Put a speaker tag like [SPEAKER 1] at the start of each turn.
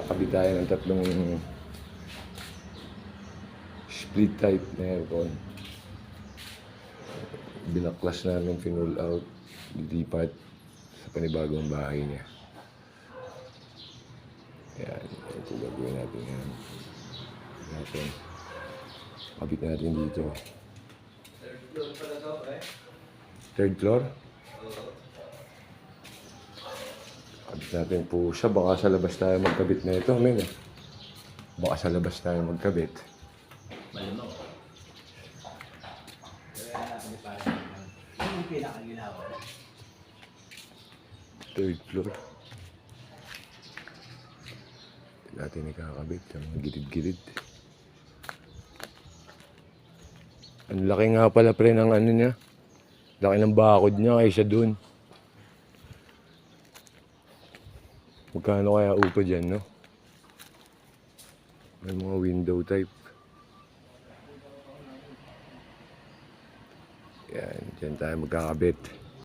[SPEAKER 1] Kabit tayo ng tatlong split type na aircon. Binaklas namin, finull out, dilipat sa panibagong bahay niya. Ayan, ito gagawin natin yan. Kabit natin dito.
[SPEAKER 2] Third floor pala to, eh?
[SPEAKER 1] Third floor?
[SPEAKER 2] Oo.
[SPEAKER 1] Kabit natin po siya. Baka sa labas tayo magkabit na ito, men. Baka sa labas tayo magkabit.
[SPEAKER 2] Malamang. Kaya natin parang yung pinakaginawa.
[SPEAKER 1] Third floor. Natin ikakabit sa mga gilid-gilid. Ang laki nga pala pre ng ano niya. Laki ng bakod niya kaysa dun. Magkano kaya upo dyan, no? May mga window type. Yan, dyan tayo magkakabit.